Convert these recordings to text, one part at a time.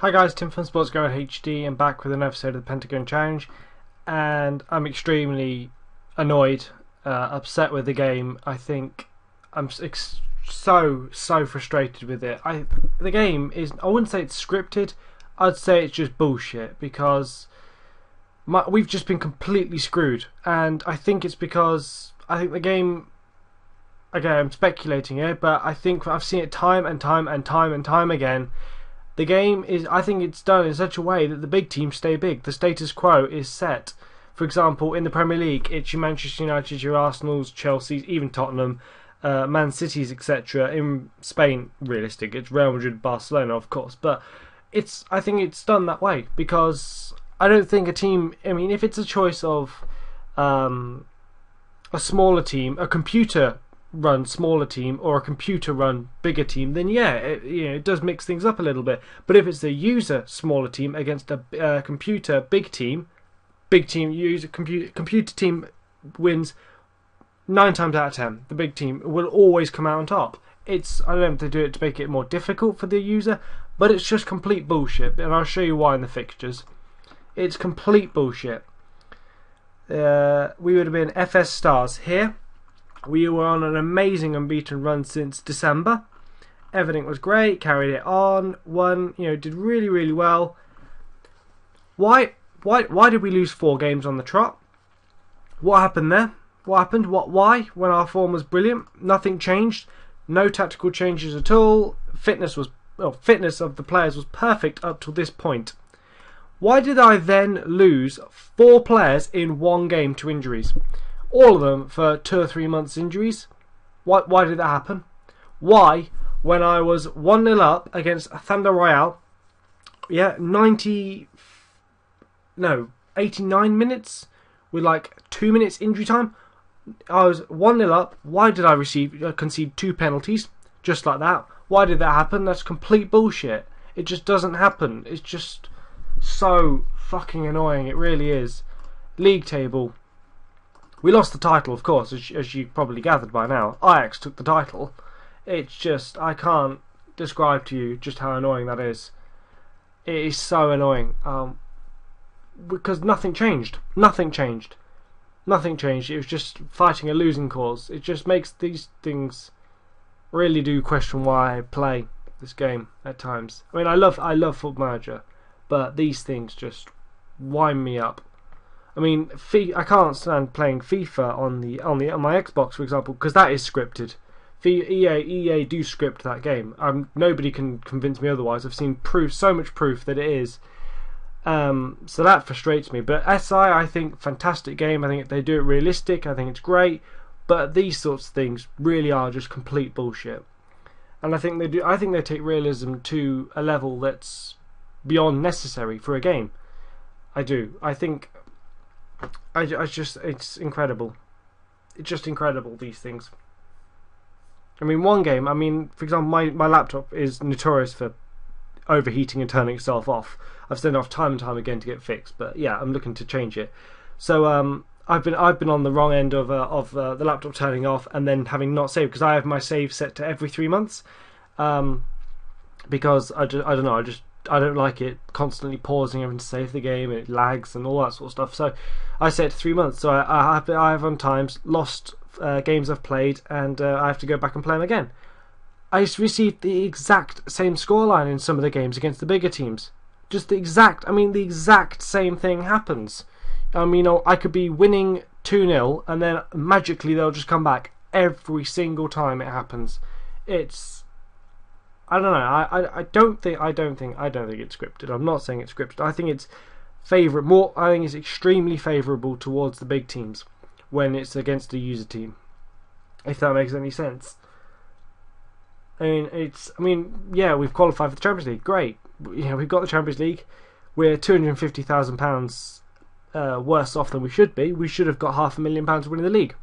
Hi guys, Tim from SportsGuard HD and back with an episode of the Pentagon Challenge, and I'm extremely annoyed, upset with the game. I think I'm so frustrated with it. The game is, I wouldn't say it's scripted, I'd say it's just bullshit, because we've just been completely screwed, and I think it's because the game, again I'm speculating here, but I think I've seen it time and time again. The game is, I think it's done in such a way that the big teams stay big. The status quo is set. For example, in the Premier League, it's your Manchester United, your Arsenals, Chelsea's, even Tottenham, Man City's, etc. In Spain, realistic, it's Real Madrid, Barcelona, of course. But I think it's done that way because I don't think a team. I mean, if it's a choice of a smaller team, a computer run smaller team or a computer run bigger team, then yeah, it does mix things up a little bit. But if it's a user smaller team against a computer big team user computer team wins 9 times out of 10. The big team will always come out on top. I don't know if they do it to make it more difficult for the user, but it's just complete bullshit, and I'll show you why in the fixtures. It's complete bullshit. We would have been FS Stars here. We were on an amazing unbeaten run since December. Everything was great, carried it on, won, did really well. Why did we lose 4 games on the trot? What happened there? What happened? Why? When our form was brilliant, nothing changed. No tactical changes at all. Fitness of the players was perfect up to this point. Why did I then lose 4 players in 1 game to injuries? All of them for 2 or 3 months injuries. Why did that happen? Why, when I was 1-0 up against Thunder Royale, 89 minutes with like 2 minutes injury time, I was 1-0 up. Why did I concede 2 penalties just like that? Why did that happen? That's complete bullshit. It just doesn't happen. It's just so fucking annoying. It really is. League table. We lost the title, of course, as you probably gathered by now. Ajax took the title. It's just, I can't describe to you just how annoying that is. It is so annoying. Because nothing changed. Nothing changed. It was just fighting a losing cause. It just makes these things really do question why I play this game at times. I mean, I love Football Manager, but these things just wind me up. I mean, I can't stand playing FIFA on my Xbox, for example, because that is scripted. EA do script that game. Nobody can convince me otherwise. I've seen so much proof that it is. So that frustrates me. But SI, I think, fantastic game. I think they do it realistic. I think it's great. But these sorts of things really are just complete bullshit. And I think they do. I think they take realism to a level that's beyond necessary for a game. I do. I think. It's incredible. It's just incredible, these things. I mean, one game, for example, my laptop is notorious for overheating and turning itself off. I've sent it off time and time again to get fixed, but yeah, I'm looking to change it. So I've been on the wrong end of the laptop turning off and then having not saved, because I have my save set to every 3 months. Because I don't know, I don't like it constantly pausing having to save the game, and it lags and all that sort of stuff. So I set it to 3 months. So I have on times lost games I've played, and I have to go back and play them again. I received the exact same scoreline in some of the games against the bigger teams. Just the exact same thing happens. I could be winning 2-0 and then magically they'll just come back every single time it happens. I don't know. I don't think it's scripted. I'm not saying it's scripted. I think it's I think it's extremely favourable towards the big teams when it's against a user team. If that makes any sense. Yeah, we've qualified for the Champions League. Great. We've got the Champions League. We're £250,000 worse off than we should be. We should have got £500,000 winning the league.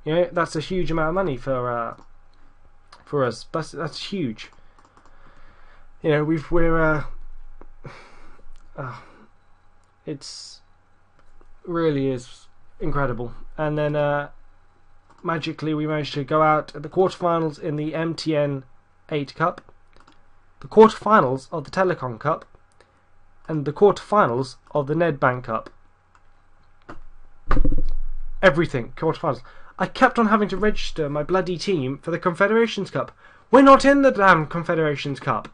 That's a huge amount of money for us. That's huge. It's really is incredible. And then magically we managed to go out at the quarterfinals in the MTN 8 Cup. The quarterfinals of the Telecom Cup and the quarterfinals of the Nedbank Cup. Everything, quarterfinals. I kept on having to register my bloody team for the Confederations Cup. We're not in the damn Confederations Cup.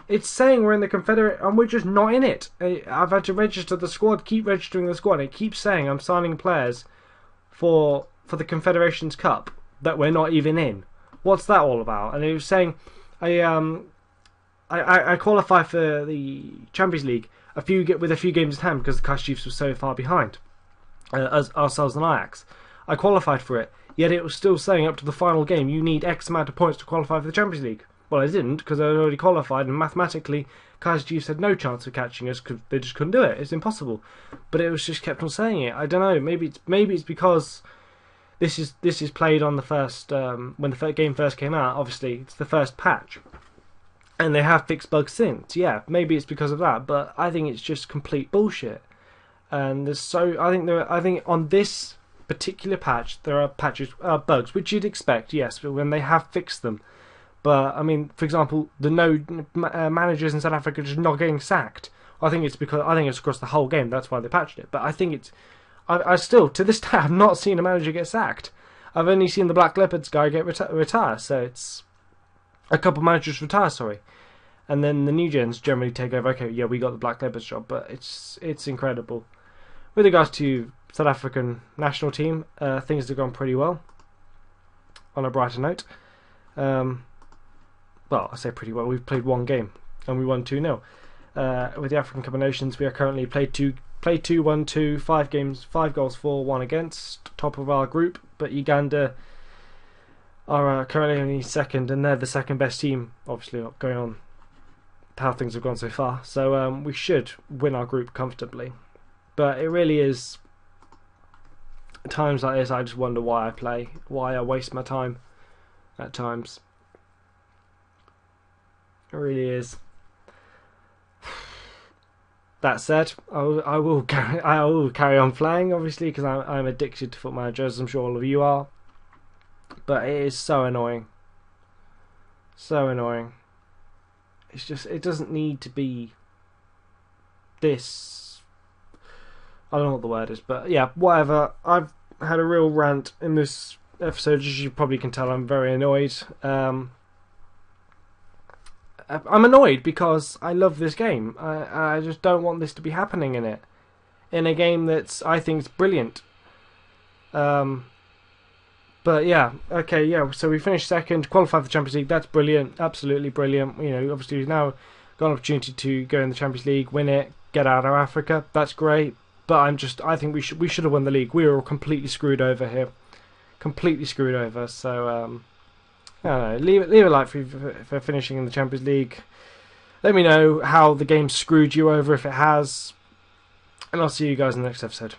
It's saying we're in the Confederate, and we're just not in it. I've had to register the squad, keep registering the squad. It keeps saying I'm signing players for the Confederations Cup that we're not even in. What's that all about? And it was saying I qualify for the Champions League with a few games in hand because the Kaiser Chiefs were so far behind as ourselves and Ajax. I qualified for it, yet it was still saying up to the final game you need X amount of points to qualify for the Champions League. Well, I didn't because I had already qualified, and mathematically Kaiser Chiefs had no chance of catching us because they just couldn't do it. It's impossible. But it was just kept on saying it. I don't know. Maybe it's because this is played on the first when the game first came out. Obviously, it's the first patch, and they have fixed bugs since. Yeah, maybe it's because of that. But I think it's just complete bullshit. And I think on this particular patch there are bugs which you'd expect, yes, but when they have fixed them. But I mean, for example, the managers in South Africa just not getting sacked. I think it's across the whole game. That's why they patched it. But I think I still to this day I've not seen a manager get sacked. I've only seen the Black Leopards guy get retire. So it's a couple managers retire, sorry, and then the new gens generally take over. Okay, yeah, we got the Black Leopards job, but it's incredible. With regards to South African national team, things have gone pretty well. On a brighter note. Well, I say pretty well. We've played one game and we won 2-0. With the African Cup of Nations, we are currently played 2, won 2, 5 games, 5 goals for, 1 against, top of our group. But Uganda are currently only second, and they're the second best team. Obviously, going on how things have gone so far. So we should win our group comfortably. But it really is times like this. I just wonder why I play, why I waste my time at times. It really is. That said, I will carry on playing, obviously, because I'm addicted to Foot Manager, as I'm sure all of you are. But it is so annoying. So annoying. It's just, it doesn't need to be this. I don't know what the word is, but yeah, whatever. I've had a real rant in this episode. As you probably can tell, I'm very annoyed. I'm annoyed because I love this game. I just don't want this to be happening in it. In a game that's, I think, is brilliant. But yeah, okay, yeah. So we finished second, qualified for the Champions League. That's brilliant, absolutely brilliant. You know, obviously we've now got an opportunity to go in the Champions League, win it, get out of Africa. That's great. But I think we should have won the league. We were completely screwed over here, completely screwed over. So I don't know. Leave a like for finishing in the Champions League. Let me know how the game screwed you over if it has, and I'll see you guys in the next episode.